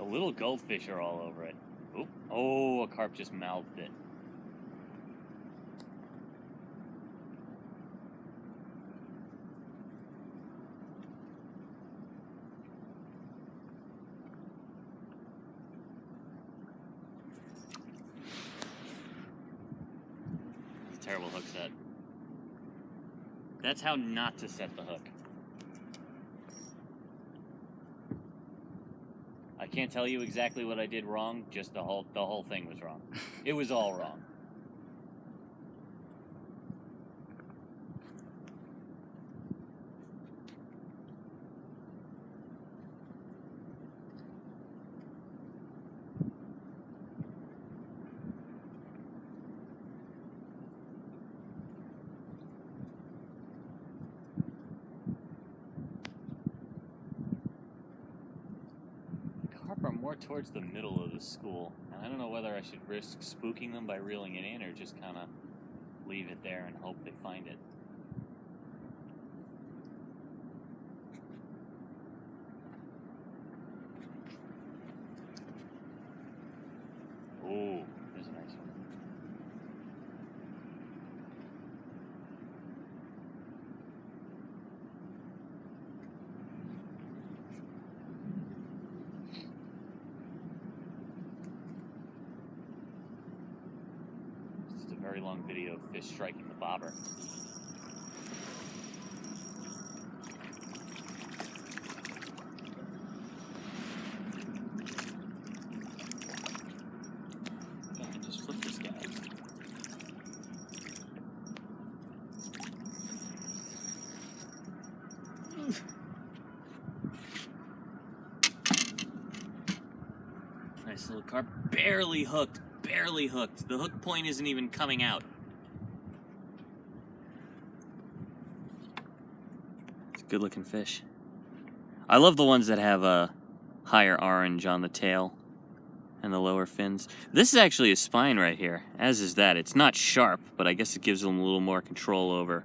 little goldfish are all over it. Oop. Oh, a carp just mouthed it. It's a terrible hook set. That's how not to set the hook. I can't tell you exactly what I did wrong, just the whole thing was wrong. It was all wrong. Carp are more towards the middle of the school, and I don't know whether I should risk spooking them by reeling it in or just kind of leave it there and hope they find it. Oh, there's a nice one. Just a very long video of fish striking the bobber. I just flip this guy. Nice little carp, barely hooked. Barely hooked. The hook point isn't even coming out. It's a good looking fish. I love the ones that have a higher orange on the tail and the lower fins. This is actually a spine right here, as is that. It's not sharp, but I guess it gives them a little more control over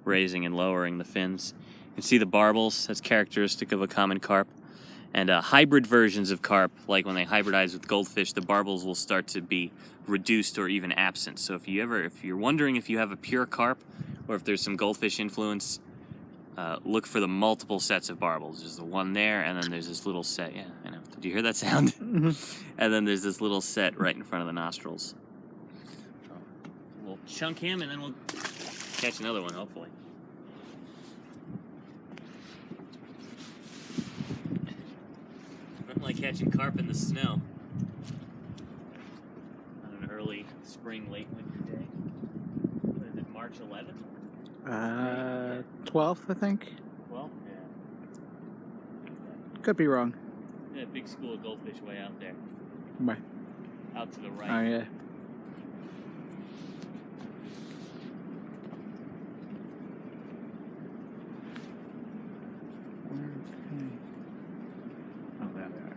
raising and lowering the fins. You can see the barbels. That's characteristic of a common carp. And hybrid versions of carp, like when they hybridize with goldfish, the barbels will start to be reduced or even absent. So if you're wondering if you have a pure carp or if there's some goldfish influence, look for the multiple sets of barbels. There's the one there, and then there's this little set. Yeah, I know. Did you hear that sound? And then there's this little set right in front of the nostrils. So we'll chunk him, and then we'll catch another one, hopefully. Nothing like catching carp in the snow on an early spring, late winter day. What is it, March 11th? 12th, I think. 12th? Yeah. Could be wrong. Yeah, big school of goldfish way out there. Right. Out to the right. Oh, yeah. Oh, there they are.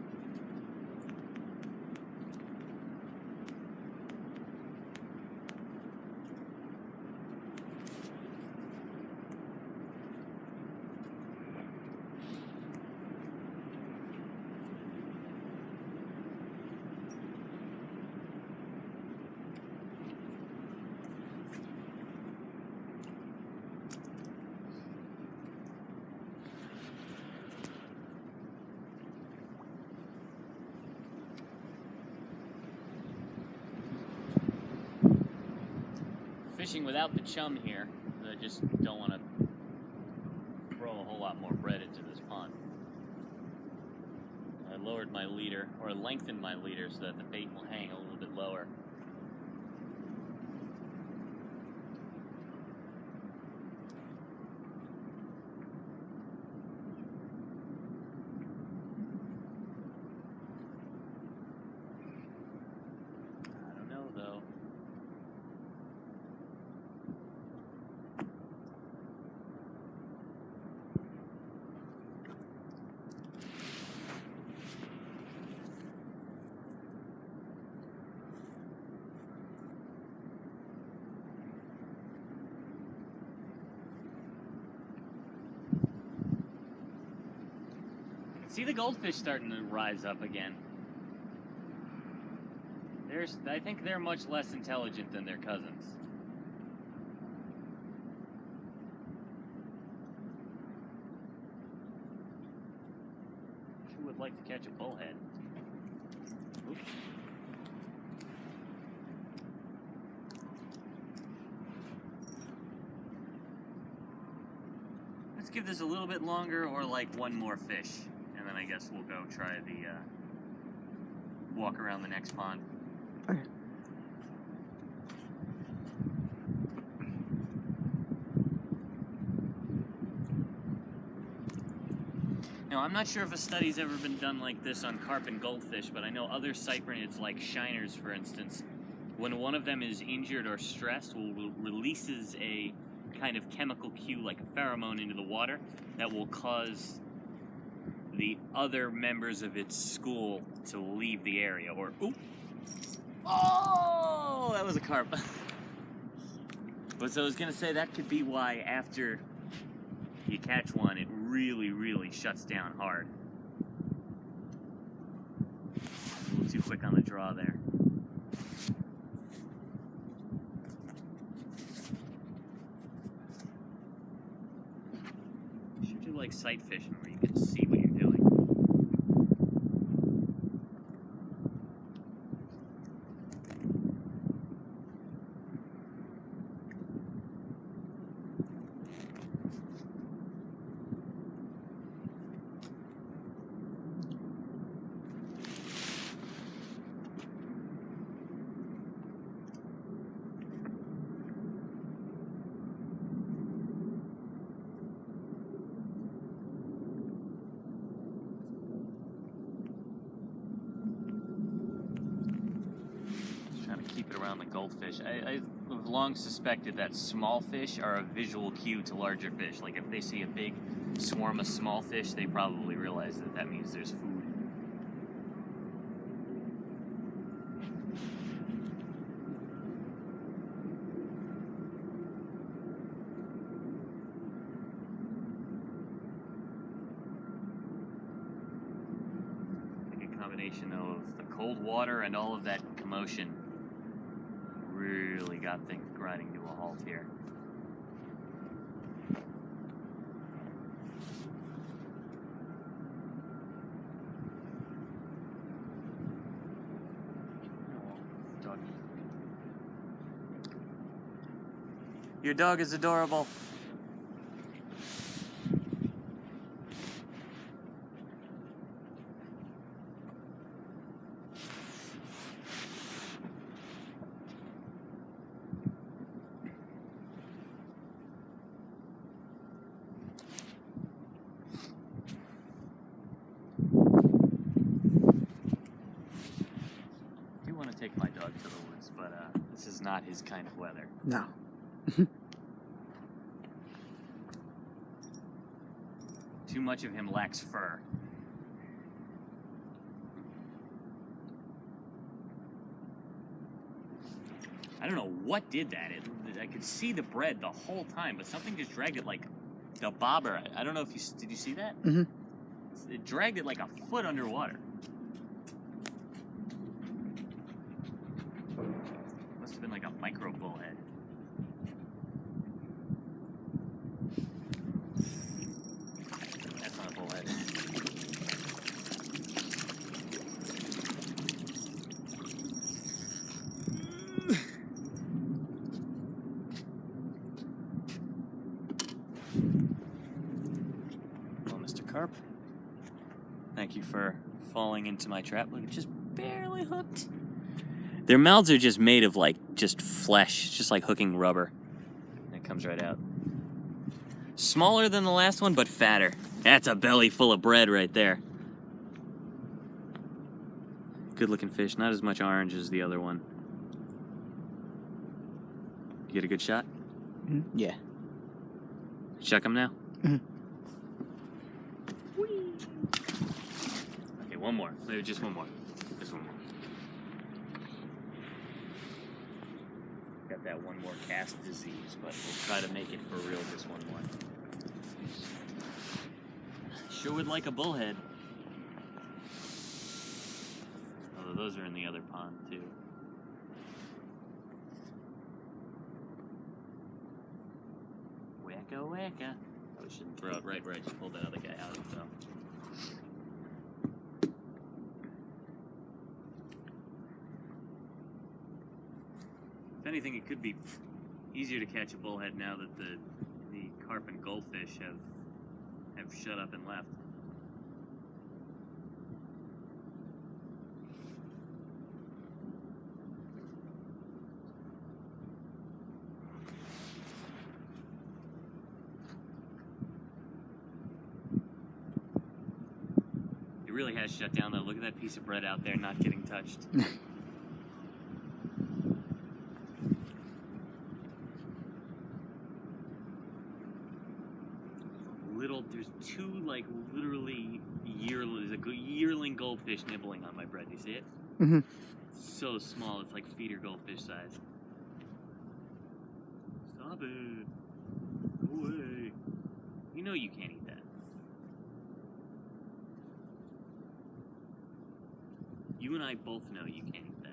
Fishing without the chum here, I just don't want to throw a whole lot more bread into this pond. I lowered my leader, or lengthened my leader so that the bait will hang a little bit lower. I don't know though. See the goldfish starting to rise up again. I think they're much less intelligent than their cousins. Who would like to catch a bullhead? Oops. Let's give this a little bit longer, or like one more fish, and then I guess we'll go try the walk around the next pond. Okay. Now, I'm not sure if a study's ever been done like this on carp and goldfish, but I know other cyprinids, like shiners, for instance, when one of them is injured or stressed, releases a kind of chemical cue, like a pheromone, into the water that will cause the other members of its school to leave the area. Or, ooh! Oh, that was a carp. But so I was gonna say that could be why after you catch one, it really, really shuts down hard. A little too quick on the draw there. You should do like sight fishing where you can see what you're doing. Keep it around the goldfish. I've long suspected that small fish are a visual cue to larger fish. Like if they see a big swarm of small fish, they probably realize that that means there's food. Like a combination of the cold water and all of that commotion really got things grinding to a halt here. Dog. Your dog is adorable. Take my dog to the woods, but this is not his kind of weather. No. Too much of him lacks fur. I don't know what did that. I could see the bread the whole time, but something just dragged it like the bobber. I don't know if did you see that? Mm-hmm. It dragged it like a foot underwater. Must have been like a micro bullhead. That's not a bullhead. Well, Mr. Carp, thank you for falling into my trap. Look, it's just barely hooked. Their mouths are just made of like just flesh, just like hooking rubber. And it comes right out. Smaller than the last one, but fatter. That's a belly full of bread right there. Good looking fish, not as much orange as the other one. You get a good shot? Mm-hmm. Yeah. Check him now. Mm-hmm. Okay, one more. Maybe just one more. Just one more. Got that one more cast disease, but we'll try to make it for real this one more. Sure would like a bullhead. Although those are in the other pond too. Wicka wicka. Oh, we shouldn't throw it right where I just pulled that other guy out, so. If anything, it could be easier to catch a bullhead now that the carp and goldfish have shut up and left. It really has shut down though. Look at that piece of bread out there not getting touched. There's two like literally yearling goldfish nibbling on my bread. Do you see it? Mm-hmm. It's so small, it's like feeder goldfish size. Stop it. Go away. You know you can't eat that. You and I both know you can't eat that.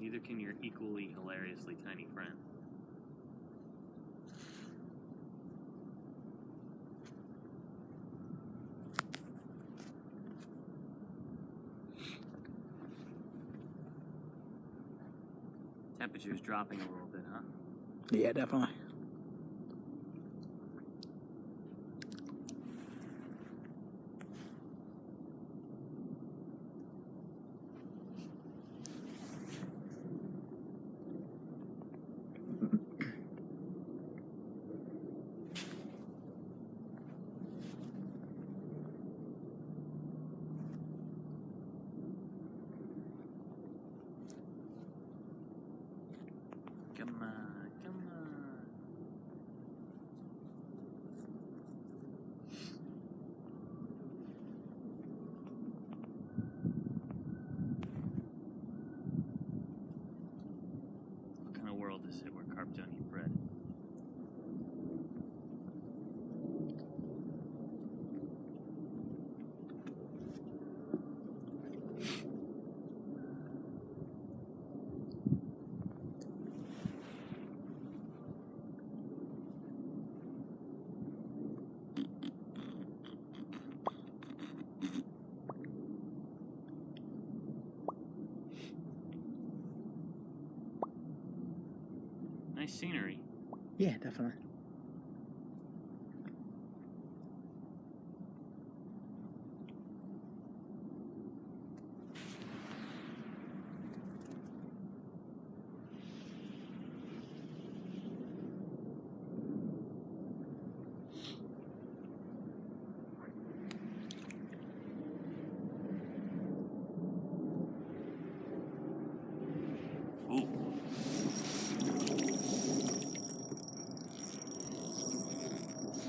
Neither can your equally hilariously tiny friend. Temperature's dropping a little bit, huh? Yeah, definitely. Come on, come on. What kind of world is it where carp don't eat bread? Nice scenery. Yeah, definitely. Ooh.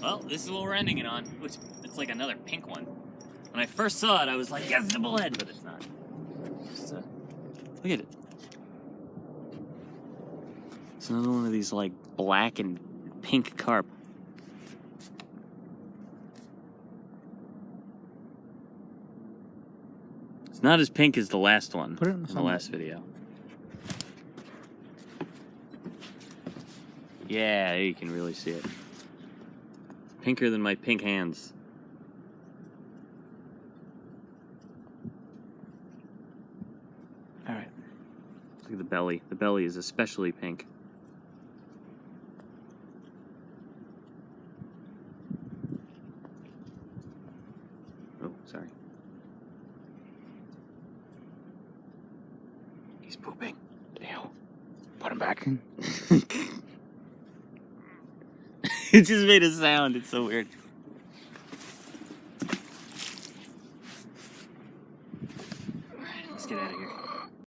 Well, this is what we're ending it on. It's like another pink one. When I first saw it, I was like, yes, it's a bullhead, but it's not. Just, look at it. It's another one of these like black and pink carp. It's not as pink as the last one. Put it in the sunlight. last video. Yeah, you can really see it. Pinker than my pink hands. All right. Look at the belly. The belly is especially pink. Oh, sorry. He's pooping. Damn. Put him back in. It just made a sound. It's so weird. Alright, let's get out of here.